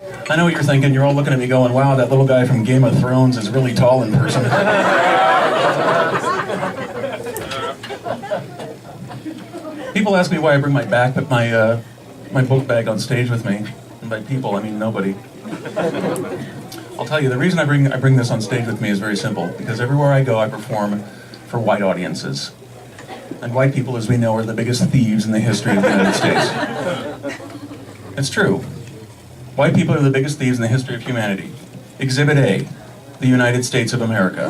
I know what you're thinking. You're all looking at me going, wow, that little guy from Game of Thrones is really tall in person. People ask me why I bring my book bag on stage with me. And by people, I mean nobody. I'll tell you, the reason I bring this on stage with me is very simple. Because everywhere I go, I perform for white audiences. And white people, as we know, are the biggest thieves in the history of the United States. It's true. White people are the biggest thieves in the history of humanity. Exhibit A, the United States of America.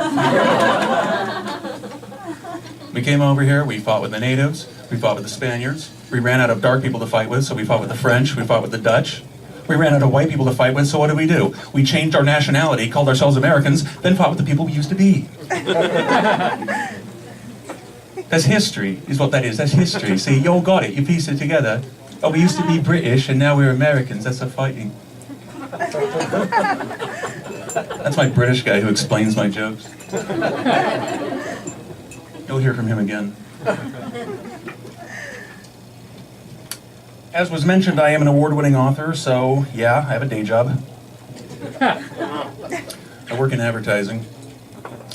We came over here, we fought with the natives, we fought with the Spaniards, we ran out of dark people to fight with, so we fought with the French, we fought with the Dutch. We ran out of white people to fight with, so what do? We changed our nationality, called ourselves Americans, then fought with the people we used to be. That's history, is what that is. That's history. See, you all got it. You piece it together. Oh, we used to be British, and now we're Americans. That's a fighting. That's my British guy who explains my jokes. You'll hear from him again. As was mentioned, I am an award-winning author, so yeah, I have a day job. I work in advertising.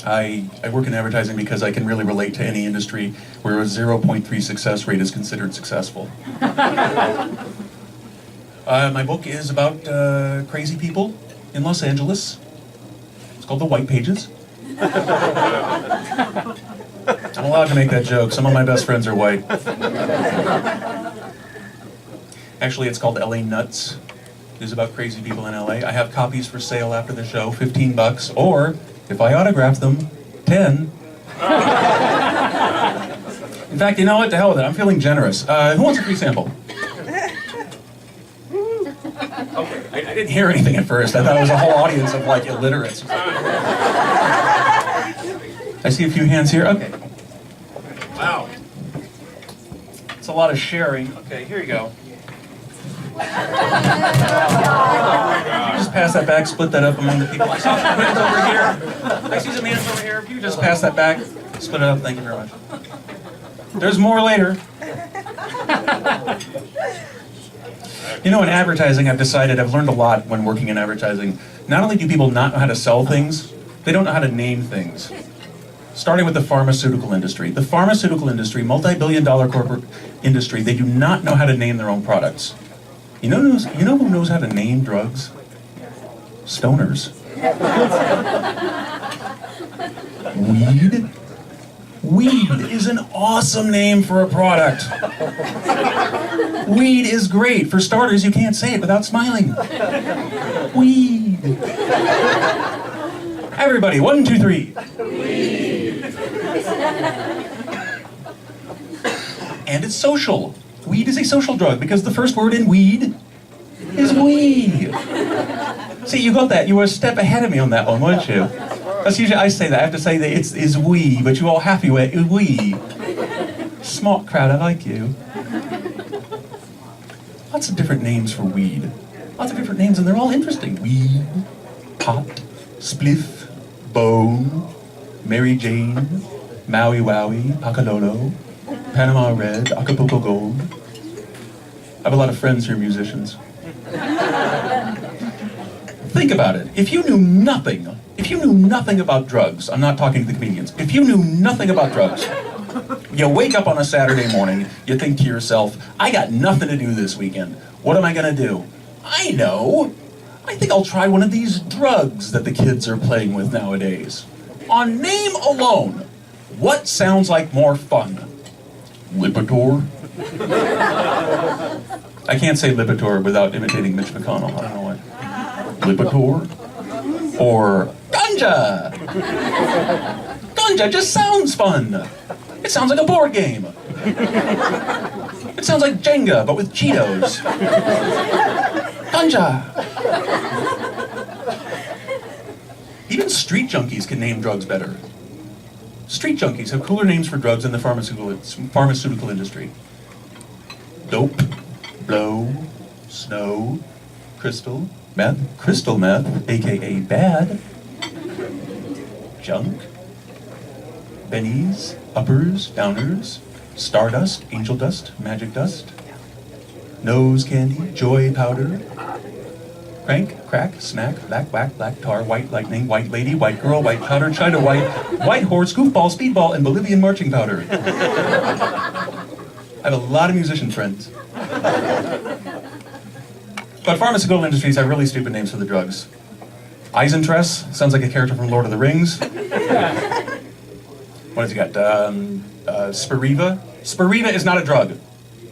I work in advertising because I can really relate to any industry where a 0.3 success rate is considered successful. My book is about crazy people in Los Angeles. It's called The White Pages. I'm allowed to make that joke. Some of my best friends are white. Actually, it's called LA Nuts. It is about crazy people in LA. I have copies for sale after the show, $15, or if I autograph them, 10. In fact, you know what? To hell with it. I'm feeling generous. Who wants a free sample? Okay, I didn't hear anything at first. I thought it was a whole audience of like illiterates. I see a few hands here. Okay. Wow. It's a lot of sharing. Okay, here you go. Just pass that back, split that up among the people. I see some hands over here. I see some hands over here. If you just pass that back, split it up. Thank you very much. There's more later. You know, in advertising, I've decided, I've learned a lot when working in advertising. Not only do people not know how to sell things, they don't know how to name things. Starting with the pharmaceutical industry. The pharmaceutical industry, multi-billion-dollar corporate industry, they do not know how to name their own products. You know who knows how to name drugs? Stoners. Weed? Weed is an awesome name for a product. Weed is great. For starters, you can't say it without smiling. Weed. Everybody, 1, 2, 3. Weed. And it's social. Weed is a social drug because the first word in weed is we. See, you got that. You were a step ahead of me on that one, weren't you? That's usually I say that. I have to say that it's is we, but you're all happy with we. Smart crowd, I like you. Lots of different names for weed. Lots of different names, and they're all interesting. Weed, pot, spliff, bone, Mary Jane, Maui Wowie, Pakalolo, Panama Red, Acapulco Gold. I have a lot of friends who are musicians. Think about it. If you knew nothing about drugs, I'm not talking to the comedians, if you knew nothing about drugs, you wake up on a Saturday morning, you think to yourself, I got nothing to do this weekend. What am I gonna do? I know. I think I'll try one of these drugs that the kids are playing with nowadays. On name alone, what sounds like more fun? Lipitor? I can't say Lipitor without imitating Mitch McConnell. I don't know why. Lipitor? Or ganja? Ganja just sounds fun. It sounds like a board game. It sounds like Jenga, but with Cheetos. Ganja. Even street junkies can name drugs better. Street junkies have cooler names for drugs in the pharmaceutical industry. Dope, blow, snow, crystal meth, aka bad, junk, bennies, uppers, downers, stardust, angel dust, magic dust, nose candy, joy powder, crank, crack, snack, black whack, black tar, white lightning, white lady, white girl, white powder, China white horse, goofball, speedball, and Bolivian marching powder. I have a lot of musician friends. But pharmaceutical industries have really stupid names for the drugs. Eisentress sounds like a character from Lord of the Rings. What has he got? Spiriva. Spiriva is not a drug.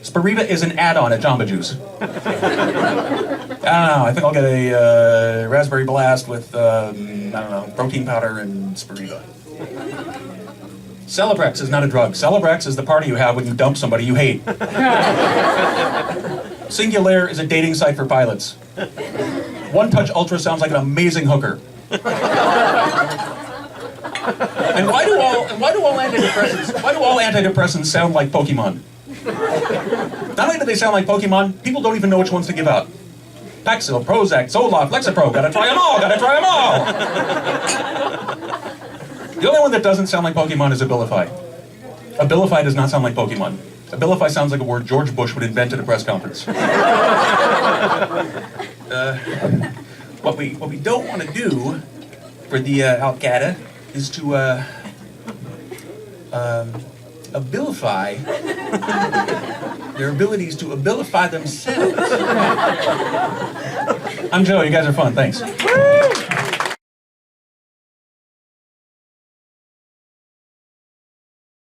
Spiriva is an add-on at Jamba Juice. I don't know. I think I'll get a raspberry blast with, I don't know, protein powder and Spiriva. Celebrex is not a drug. Celebrex is the party you have when you dump somebody you hate. Singulair is a dating site for pilots. One Touch Ultra sounds like an amazing hooker. And why do all antidepressants sound like Pokemon? Not only do they sound like Pokemon, people don't even know which ones to give out. Paxil, Prozac, Zoloft, Lexapro, gotta try them all, gotta try them all! The only one that doesn't sound like Pokemon is Abilify. Abilify does not sound like Pokemon. Abilify sounds like a word George Bush would invent at a press conference. What we don't want to do for the Al-Qaeda is to abilify their abilities to abilify themselves. I'm Joe, you guys are fun, thanks.